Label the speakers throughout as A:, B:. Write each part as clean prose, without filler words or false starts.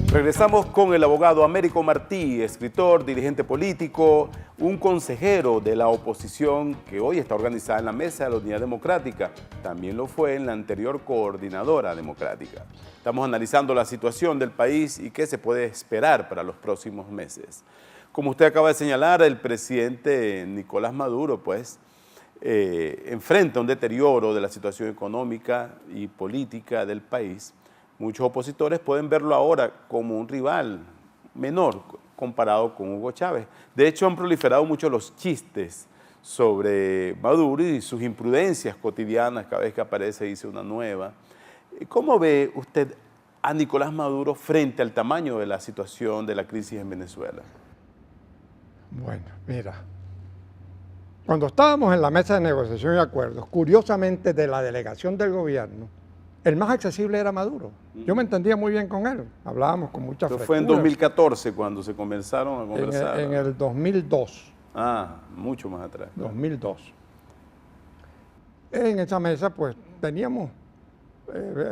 A: Regresamos con el abogado Américo Martí, escritor, dirigente político, un consejero de la oposición que hoy está organizada en la Mesa de la Unidad Democrática. También lo fue en la anterior Coordinadora Democrática. Estamos analizando la situación del país y qué se puede esperar para los próximos meses. Como usted acaba de señalar, el presidente Nicolás Maduro, enfrenta un deterioro de la situación económica y política del país. Muchos opositores pueden verlo ahora como un rival menor comparado con Hugo Chávez. De hecho, han proliferado mucho los chistes sobre Maduro y sus imprudencias cotidianas. Cada vez que aparece dice una nueva. ¿Cómo ve usted a Nicolás Maduro frente al tamaño de la situación de la crisis en Venezuela?
B: Bueno, mira, cuando estábamos en la mesa de negociación y acuerdos, curiosamente de la delegación del gobierno, el más accesible era Maduro. Yo me entendía muy bien con él, hablábamos con mucha frecuencia.
A: Fue en 2014 cuando se comenzaron a conversar.
B: En el 2002.
A: Ah, mucho más atrás.
B: 2002. En esa mesa, pues, teníamos,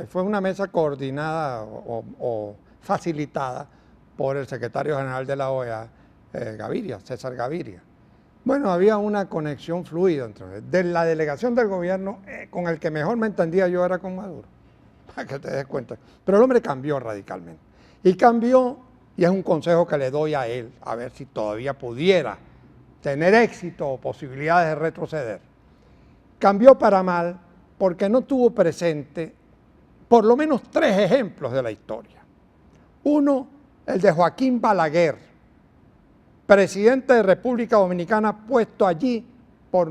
B: fue una mesa coordinada o facilitada por el secretario general de la OEA, Gaviria, César Gaviria. Bueno, había una conexión fluida entre de la delegación del gobierno, con el que mejor me entendía yo era con Maduro, para que te des cuenta. Pero el hombre cambió radicalmente. Y cambió, y es un consejo que le doy a él, a ver si todavía pudiera tener éxito o posibilidades de retroceder. Cambió para mal porque no tuvo presente por lo menos 3 ejemplos de la historia. Uno, el de Joaquín Balaguer, presidente de República Dominicana, puesto allí por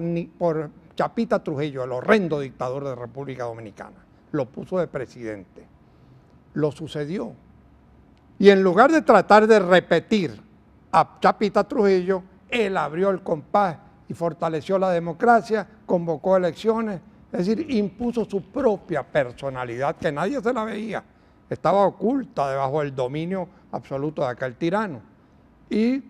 B: Chapita Trujillo, el horrendo dictador de República Dominicana. Lo puso de presidente. Lo sucedió. Y en lugar de tratar de repetir a Chapita Trujillo, él abrió el compás y fortaleció la democracia, convocó elecciones, es decir, impuso su propia personalidad, que nadie se la veía. Estaba oculta debajo del dominio absoluto de aquel tirano. Y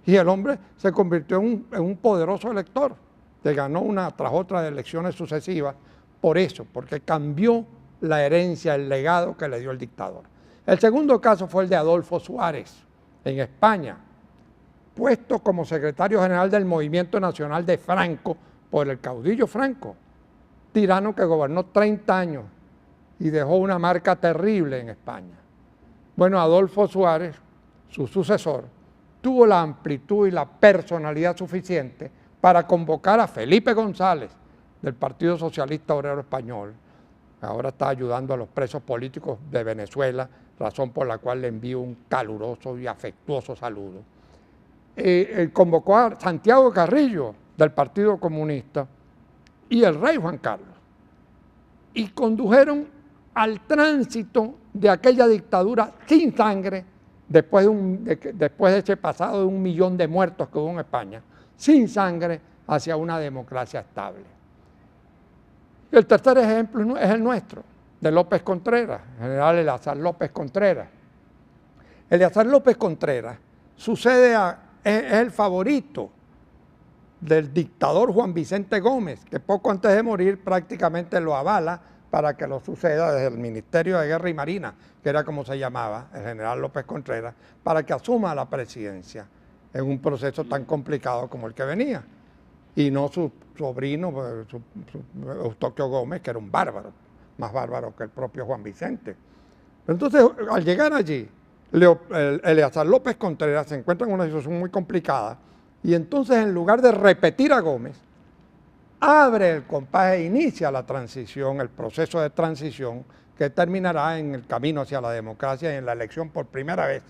B: el hombre se convirtió en un poderoso elector, que ganó una tras otra de elecciones sucesivas por eso, porque cambió la herencia, el legado que le dio el dictador. El segundo caso fue el de Adolfo Suárez, en España, puesto como secretario general del Movimiento Nacional de Franco por el caudillo Franco, tirano que gobernó 30 años y dejó una marca terrible en España. Bueno, Adolfo Suárez, su sucesor, tuvo la amplitud y la personalidad suficiente para convocar a Felipe González del Partido Socialista Obrero Español, que ahora está ayudando a los presos políticos de Venezuela, razón por la cual le envío un caluroso y afectuoso saludo. Convocó a Santiago Carrillo del Partido Comunista y el rey Juan Carlos, y condujeron al tránsito de aquella dictadura sin sangre, después de ese pasado de 1 millón de muertos que hubo en España, sin sangre, hacia una democracia estable. Y el tercer ejemplo es el nuestro, de López Contreras, el general Eleazar López Contreras. Eleazar López Contreras es el favorito del dictador Juan Vicente Gómez, que poco antes de morir prácticamente lo avala para que lo suceda desde el Ministerio de Guerra y Marina, que era como se llamaba, el general López Contreras, para que asuma la presidencia en un proceso tan complicado como el que venía. Y no su sobrino, Eustoquio Gómez, que era un bárbaro, más bárbaro que el propio Juan Vicente. Entonces, al llegar allí, Eleazar López Contreras se encuentra en una situación muy complicada, y entonces, en lugar de repetir a Gómez, abre el compás e inicia la transición, el proceso de transición que terminará en el camino hacia la democracia y en la elección por primera vez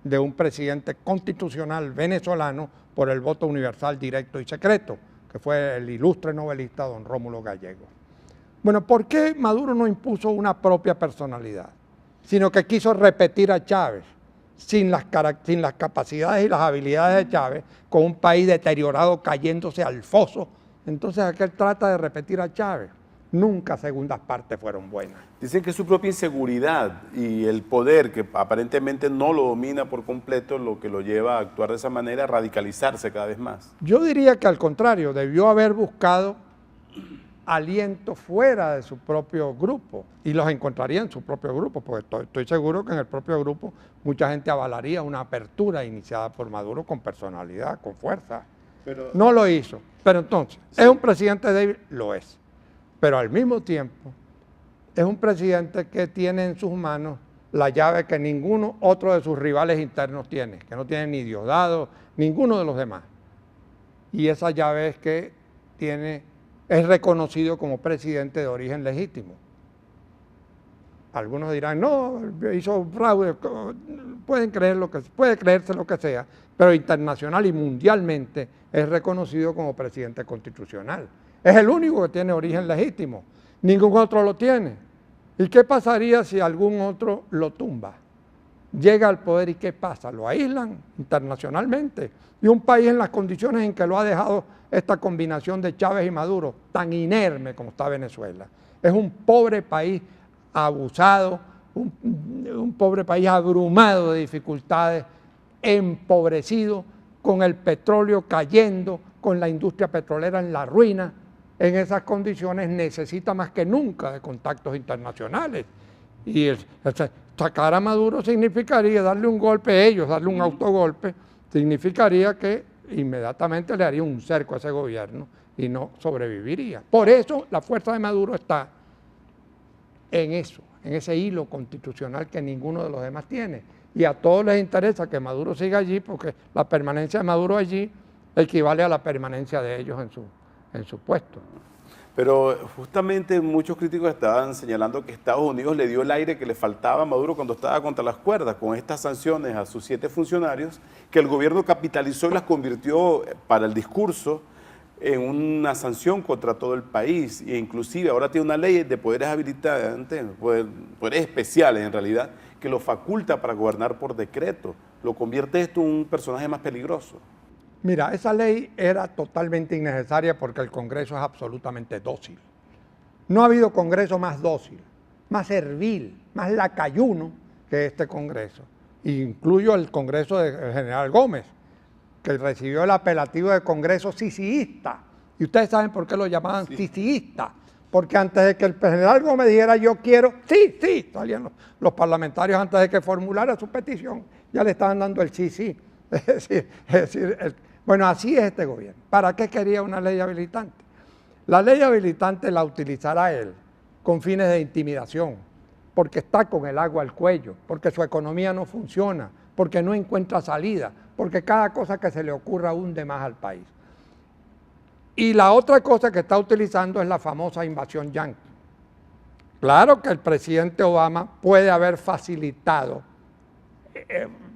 B: de un presidente constitucional venezolano por el voto universal, directo y secreto, que fue el ilustre novelista don Rómulo Gallegos. Bueno, ¿por qué Maduro no impuso una propia personalidad, sino que quiso repetir a Chávez sin las capacidades y las habilidades de Chávez, con un país deteriorado cayéndose al foso? Entonces aquel trata de repetir a Chávez. Nunca segundas partes fueron buenas.
A: Dicen que su propia inseguridad y el poder, que aparentemente no lo domina por completo, lo que lo lleva a actuar de esa manera, a radicalizarse cada vez más.
B: Yo diría que al contrario, debió haber buscado aliento fuera de su propio grupo y los encontraría en su propio grupo, porque estoy seguro que en el propio grupo mucha gente avalaría una apertura iniciada por Maduro con personalidad, con fuerza. Pero no lo hizo. Pero entonces, sí. ¿Es un presidente débil? Lo es. Pero al mismo tiempo, es un presidente que tiene en sus manos la llave que ninguno otro de sus rivales internos tiene, que no tiene ni Diosdado, ninguno de los demás. Y esa llave es que es reconocido como presidente de origen legítimo. Algunos dirán, no, hizo fraude, puede creerse lo que sea, pero internacional y mundialmente es reconocido como presidente constitucional. Es el único que tiene origen legítimo, ningún otro lo tiene. ¿Y qué pasaría si algún otro lo tumba? Llega al poder y ¿qué pasa? Lo aíslan internacionalmente. Y un país en las condiciones en que lo ha dejado esta combinación de Chávez y Maduro, tan inerme como está Venezuela. Es un pobre país abusado, un pobre país abrumado de dificultades, empobrecido, con el petróleo cayendo, con la industria petrolera en la ruina. En esas condiciones necesita más que nunca de contactos internacionales. Y sacar a Maduro significaría darle un golpe a ellos, darle un autogolpe, significaría que inmediatamente le haría un cerco a ese gobierno y no sobreviviría. Por eso la fuerza de Maduro está en eso, en ese hilo constitucional que ninguno de los demás tiene. Y a todos les interesa que Maduro siga allí porque la permanencia de Maduro allí equivale a la permanencia de ellos en su puesto.
A: Pero justamente muchos críticos estaban señalando que Estados Unidos le dio el aire que le faltaba a Maduro cuando estaba contra las cuerdas, con estas sanciones a sus 7 funcionarios, que el gobierno capitalizó y las convirtió para el discurso en una sanción contra todo el país, e inclusive ahora tiene una ley de poderes habilitantes, poderes especiales en realidad, que lo faculta para gobernar por decreto. Lo convierte esto en un personaje más peligroso.
B: Mira, esa ley era totalmente innecesaria porque el Congreso es absolutamente dócil. No ha habido Congreso más dócil, más servil, más lacayuno que este Congreso. Incluyo el Congreso del general Gómez, que recibió el apelativo de Congreso sisiísta. Y ustedes saben por qué lo llamaban sisiísta. Porque antes de que el general Gómez dijera yo quiero, sí, salían los parlamentarios antes de que formulara su petición, ya le estaban dando el sí. Es decir, bueno, así es este gobierno. ¿Para qué quería una ley habilitante? La ley habilitante la utilizará él con fines de intimidación, porque está con el agua al cuello, porque su economía no funciona, porque no encuentra salida, porque cada cosa que se le ocurra hunde más al país. Y la otra cosa que está utilizando es la famosa invasión yanqui. Claro que el presidente Obama puede haber facilitado,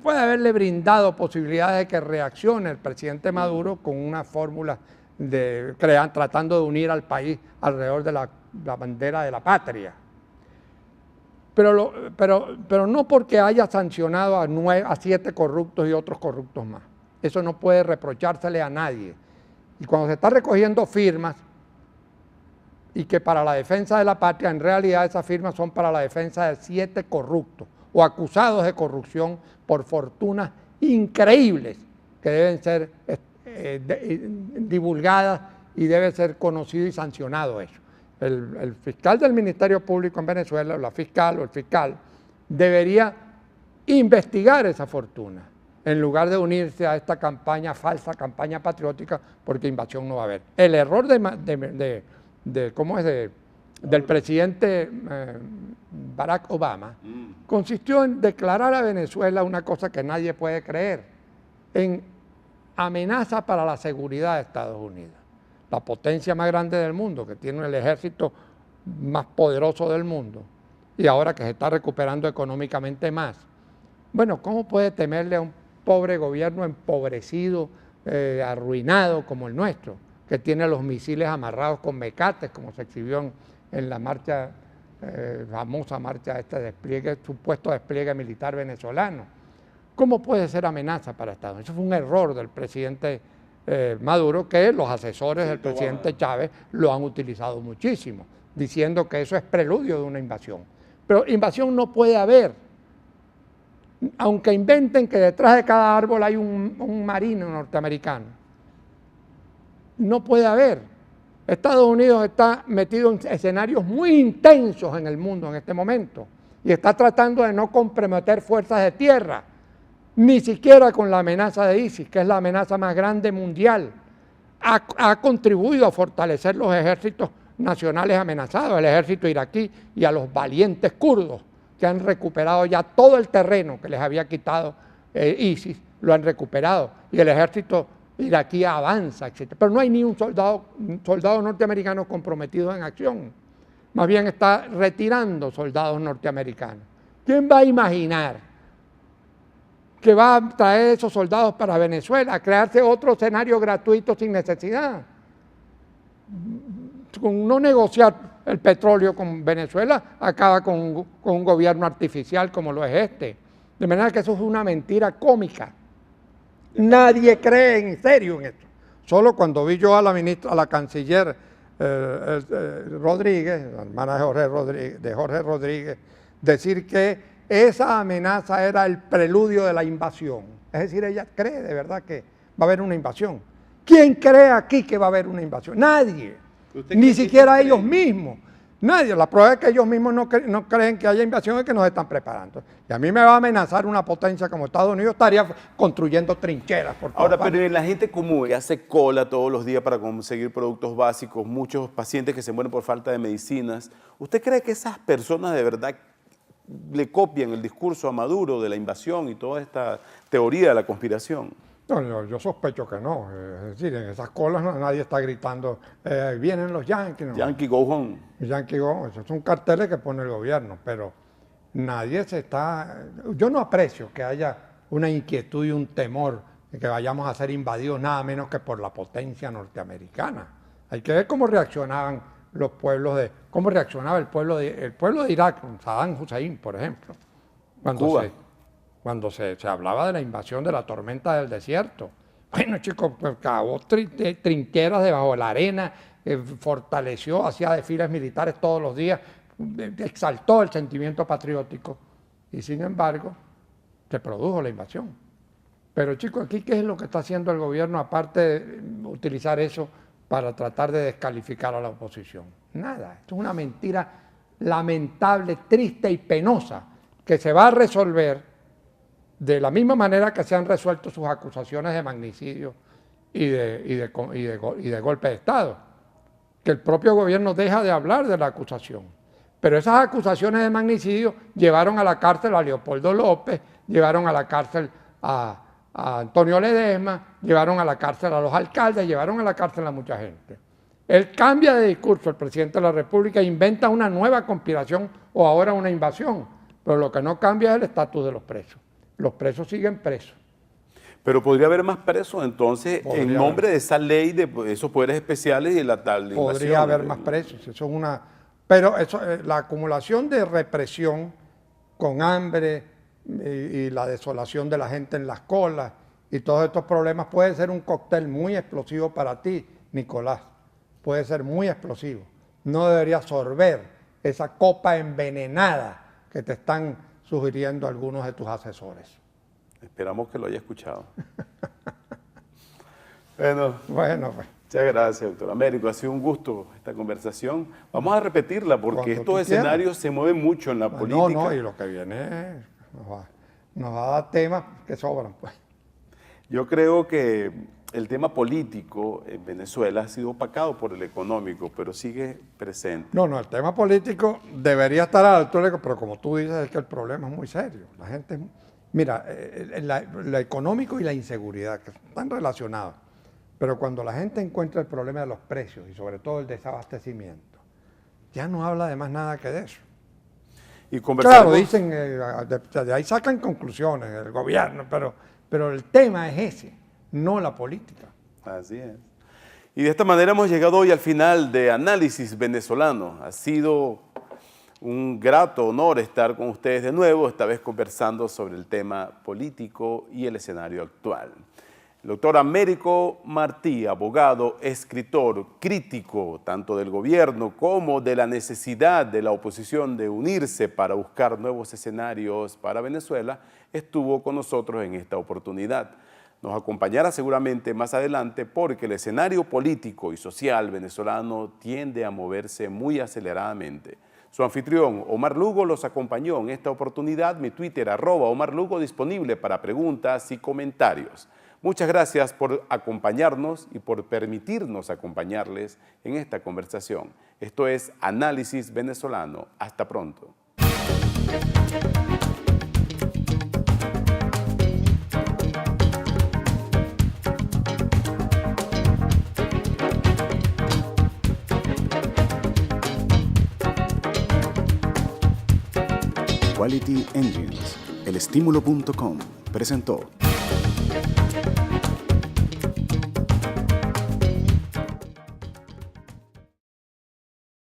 B: puede haberle brindado posibilidades de que reaccione el presidente Maduro con una fórmula tratando de unir al país alrededor de la bandera de la patria. Pero no porque haya sancionado a 7 corruptos y otros corruptos más. Eso no puede reprochársele a nadie. Y cuando se está recogiendo firmas, y que para la defensa de la patria, en realidad esas firmas son para la defensa de 7 corruptos o acusados de corrupción por fortunas increíbles que deben ser divulgadas y debe ser conocido y sancionado eso. El fiscal del Ministerio Público en Venezuela, o la fiscal o el fiscal, debería investigar esa fortuna en lugar de unirse a esta falsa campaña patriótica, porque invasión no va a haber. El error del presidente Barack Obama consistió en declarar a Venezuela una cosa que nadie puede creer, en amenaza para la seguridad de Estados Unidos, la potencia más grande del mundo, que tiene el ejército más poderoso del mundo, y ahora que se está recuperando económicamente más. Bueno, ¿cómo puede temerle a un pobre gobierno empobrecido, arruinado como el nuestro, que tiene los misiles amarrados con mecates, como se exhibió en la marcha, famosa marcha supuesto despliegue militar venezolano? ¿Cómo puede ser amenaza para Estados Unidos? Eso fue un error del presidente Maduro, que los asesores del presidente Chávez lo han utilizado muchísimo, diciendo que eso es preludio de una invasión. Pero invasión no puede haber. Aunque inventen que detrás de cada árbol hay un marino norteamericano. No puede haber. Estados Unidos está metido en escenarios muy intensos en el mundo en este momento y está tratando de no comprometer fuerzas de tierra, ni siquiera con la amenaza de ISIS, que es la amenaza más grande mundial. Ha contribuido a fortalecer los ejércitos nacionales amenazados, el ejército iraquí y a los valientes kurdos que han recuperado ya todo el terreno que les había quitado ISIS, lo han recuperado y el ejército iraquí avanza, etc. Pero no hay ni un soldado norteamericano comprometido en acción. Más bien está retirando soldados norteamericanos. ¿Quién va a imaginar que va a traer esos soldados para Venezuela, a crearse otro escenario gratuito sin necesidad? Con no negociar el petróleo con Venezuela, acaba con un gobierno artificial como lo es este. De manera que eso es una mentira cómica. Nadie cree en serio en esto. Solo cuando vi yo a la ministra, a la canciller Rodríguez, la hermana de Jorge Rodríguez, decir que esa amenaza era el preludio de la invasión. Es decir, ella cree de verdad que va a haber una invasión. ¿Quién cree aquí que va a haber una invasión? Nadie. Ni siquiera ellos mismos. Nadie. La prueba es que ellos mismos no creen que haya invasión y que nos están preparando. Y a mí me va a amenazar una potencia como Estados Unidos, estaría construyendo trincheras.
A: Ahora, pero en la gente común que hace cola todos los días para conseguir productos básicos, muchos pacientes que se mueren por falta de medicinas, ¿usted cree que esas personas de verdad le copian el discurso a Maduro de la invasión y toda esta teoría de la conspiración?
B: No, yo sospecho que no. Es decir, en esas colas nadie está gritando, vienen los yanquis. No.
A: Yankee go home.
B: Yankee go home. Esos son carteles que pone el gobierno, pero nadie se está... Yo no aprecio que haya una inquietud y un temor de que vayamos a ser invadidos nada menos que por la potencia norteamericana. Hay que ver cómo reaccionaban los pueblos cómo reaccionaba el pueblo de Irak, con Saddam Hussein, por ejemplo. Cuando se hablaba de la invasión de la tormenta del desierto. Bueno, chicos, pues, cavó trincheras debajo de la arena, fortaleció, hacía desfiles militares todos los días, exaltó el sentimiento patriótico y sin embargo se produjo la invasión. Pero chicos, aquí ¿qué es lo que está haciendo el gobierno aparte de utilizar eso para tratar de descalificar a la oposición? Nada, esto es una mentira lamentable, triste y penosa que se va a resolver de la misma manera que se han resuelto sus acusaciones de magnicidio y de golpe de Estado, que el propio gobierno deja de hablar de la acusación. Pero esas acusaciones de magnicidio llevaron a la cárcel a Leopoldo López, llevaron a la cárcel a Antonio Ledesma, llevaron a la cárcel a los alcaldes, llevaron a la cárcel a mucha gente. Él cambia de discurso, el presidente de la República inventa una nueva conspiración o ahora una invasión, pero lo que no cambia es el estatus de los presos. Los presos siguen presos.
A: Pero podría haber más presos entonces en nombre de esa ley de esos poderes especiales y la tal invasión.
B: Podría haber más presos, eso es una... Pero eso, la acumulación de represión con hambre y la desolación de la gente en las colas y todos estos problemas puede ser un cóctel muy explosivo para ti, Nicolás. Puede ser muy explosivo. No deberías sorber esa copa envenenada que te están sugiriendo algunos de tus asesores.
A: Esperamos que lo haya escuchado.
B: Bueno, pues.
A: Muchas gracias, doctor Américo. Ha sido un gusto esta conversación. Vamos a repetirla porque estos escenarios se mueven mucho en la política.
B: No, y lo que viene nos va a dar temas que sobran, pues.
A: Yo creo que el tema político en Venezuela ha sido opacado por el económico, pero sigue presente.
B: No, el tema político debería estar a la altura, pero como tú dices, es que el problema es muy serio. La gente, mira, lo económico y la inseguridad, que están relacionados, pero cuando la gente encuentra el problema de los precios y sobre todo el desabastecimiento, ya no habla de más nada que de eso.
A: Y claro,
B: dicen, de ahí sacan conclusiones el gobierno, pero el tema es ese, no la política.
A: Así es. Y de esta manera hemos llegado hoy al final de Análisis Venezolano. Ha sido un grato honor estar con ustedes de nuevo, esta vez conversando sobre el tema político y el escenario actual. El doctor Américo Martí, abogado, escritor, crítico tanto del gobierno como de la necesidad de la oposición de unirse para buscar nuevos escenarios para Venezuela, estuvo con nosotros en esta oportunidad. nos acompañará seguramente más adelante porque el escenario político y social venezolano tiende a moverse muy aceleradamente. Su anfitrión, Omar Lugo, los acompañó en esta oportunidad. Mi Twitter, @OmarLugo, disponible para preguntas y comentarios. Muchas gracias por acompañarnos y por permitirnos acompañarles en esta conversación. Esto es Análisis Venezolano. Hasta pronto.
C: Quality Engines, elestimulo.com presentó